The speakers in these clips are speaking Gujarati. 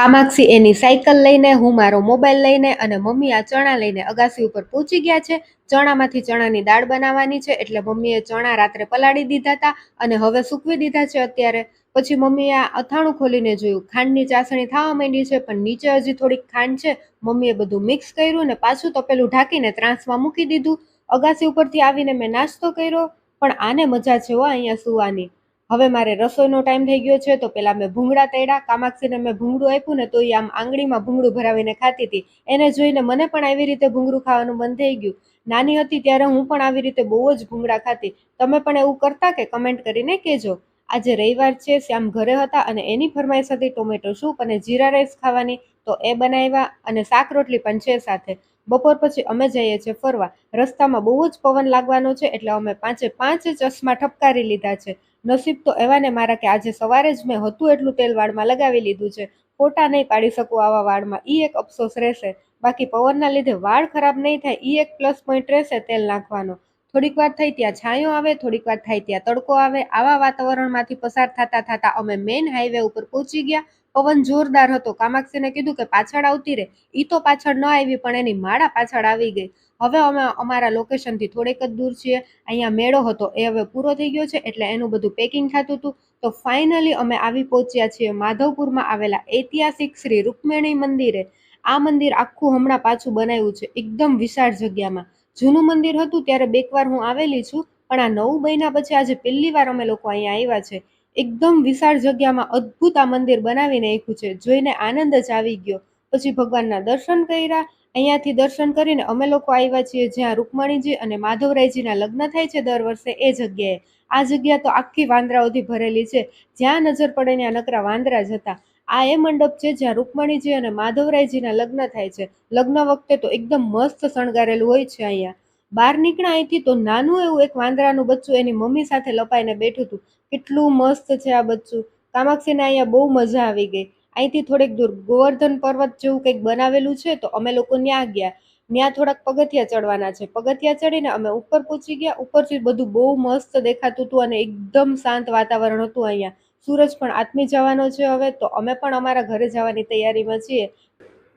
કામાક્ષી એની સાયકલ લઈને, હું મારો મોબાઈલ લઈને અને મમ્મી આ ચણા લઈને અગાસી ઉપર પહોંચી ગયા છે. ચણામાંથી ચણાની દાળ બનાવવાની છે એટલે મમ્મીએ ચણા રાત્રે પલાળી દીધા હતા અને હવે સૂકવી દીધા છે અત્યારે. પછી મમ્મીએ આ અથાણું ખોલીને જોયું, ખાંડની ચાસણી થવા માંડી છે પણ નીચે હજી થોડીક ખાંડ છે. મમ્મીએ બધું મિક્સ કર્યું ને પાછું તપેલું ઢાંકીને ત્રાંસમાં મૂકી દીધું. અગાસી ઉપરથી આવીને મેં નાસ્તો કર્યો, પણ આને મજા છે હો અહીંયા સુવાની. હવે મારે રસોઈનો ટાઈમ થઈ ગયો છે તો પેલા મેં ભૂંગળા તળ્યા. કામાક્ષીને મેં ભૂંગળું આપ્યું ને તો એ આમ આંગળીમાં ભૂંગળું ભરાવીને ખાતી હતી. એને જોઈને મને પણ આવી રીતે ભૂંગળું ખાવાનું મન થઈ ગયું. નાની હતી ત્યારે હું પણ આવી રીતે બહુ જ ભૂંગળા ખાતી. તમે પણ એવું કરતા કે? કમેન્ટ કરીને કહેજો. આજે રવિવાર છે, શ્યામ ઘરે હતા અને એની ફરમાઈશ હતી ટોમેટો સૂપ અને જીરા રાઈસ ખાવાની, તો એ બનાવ્યા અને શાક રોટલી પણ છે સાથે. બપોર પછી અમે જઈએ છીએ ફરવા. રસ્તામાં બહુ જ પવન લાગવાનો છે એટલે અમે પાંચે ચશ્મા ઠપકારી લીધા છે. નસીબ તો એવા ને મારા કે આજે સવારે જ મેં હતું એટલું તેલ વાળમાં લગાવી લીધું છે. ફોટા નહીં પાડી શકું આવા વાળમાં, ઈ એક અફસોસ રહેશે. બાકી પવનના લીધે વાળ ખરાબ નહીં થાય, ઈ એક પ્લસ પોઈન્ટ રહેશે તેલ નાખવાનો. થોડીક વાર થઈ ત્યાં છાંયો આવે, થોડીક વાર થાય ત્યાં તડકો આવે. આવા વાતાવરણમાંથી પસાર થતા થતા અમે મેઇન હાઈવે ઉપર પહોંચી ગયા. પવન જોરદાર હતો. કામાક્ષીને કીધું કે પાછળ આવતી રહે. ઈ તો પાછળ ન આવી પણ એની માળા પાછળ આવી ગઈ. હવે અમે અમારા લોકેશનથી થોડેક જ દૂર છીએ. અહીંયા મેળો હતો એ હવે પૂરો થઈ ગયો છે એટલે એનું બધું પેકિંગ થતું હતું. તો ફાઇનલી અમે આવી પહોંચ્યા છીએ માધવપુરમાં આવેલા ઐતિહાસિક શ્રી રૂકમિણી મંદિરે. આ મંદિર આખું હમણાં પાછું બનાવ્યું છે, એકદમ વિશાળ જગ્યામાં. જૂનું મંદિર હતું ત્યારે બેકવાર હું આવેલી છું, પણ આ નવું બન્યા પછી આજે પહેલી વાર અમે લોકો અહીંયા આવ્યા છે. એકદમ વિશાળ જગ્યામાં અદ્ભુત આ મંદિર બનાવીને રાખ્યું છે, જોઈને આનંદ જ આવી ગયો. પછી ભગવાનના દર્શન કર્યા. અહીંયાથી દર્શન કરીને અમે લોકો આવ્યા છીએ જ્યાં રૂકમણીજી અને માધવરાયજીના લગ્ન થાય છે દર વર્ષે એ જગ્યાએ. આ જગ્યા તો આખી વાંદરાઓથી ભરેલી છે. જ્યાં નજર પડે ત્યાં નકરા વાંદરા જ હતા. આ એ મંડપ છે જ્યાં રૂકમણીજી અને માધવરાયજીના લગ્ન થાય છે. લગ્ન વખતે તો એકદમ મસ્ત શણગારેલું હોય છે. અહીંયા બહાર નીકળ્યા અહીંથી તો નાનું એવું એક વાંદરાનું બચ્ચું એની મમ્મી સાથે લપાઈને બેઠું હતું. કેટલું મસ્ત છે આ બચ્ચું. કામાક્ષીને અહીંયા બહુ મજા આવી ગઈ. અહીંથી થોડેક દૂર ગોવર્ધન પર્વત જેવું કંઈક બનાવેલું છે તો અમે લોકો ત્યાં ગયા. ત્યાં થોડાક પગથિયા ચડવાના છે. પગથિયા ચડીને અમે ઉપર પહોંચી ગયા. ઉપરથી બધું બહુ મસ્ત દેખાતું હતું અને એકદમ શાંત વાતાવરણ હતું અહીંયા. સૂરજ પણ આથમી જવાનો છે હવે, તો અમે પણ અમારા ઘરે જવાની તૈયારીમાં છીએ.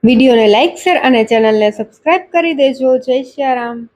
વિડીયોને લાઈક, શેર અને ચેનલને સબસ્ક્રાઇબ કરી દેજો. જય શ્રી રામ.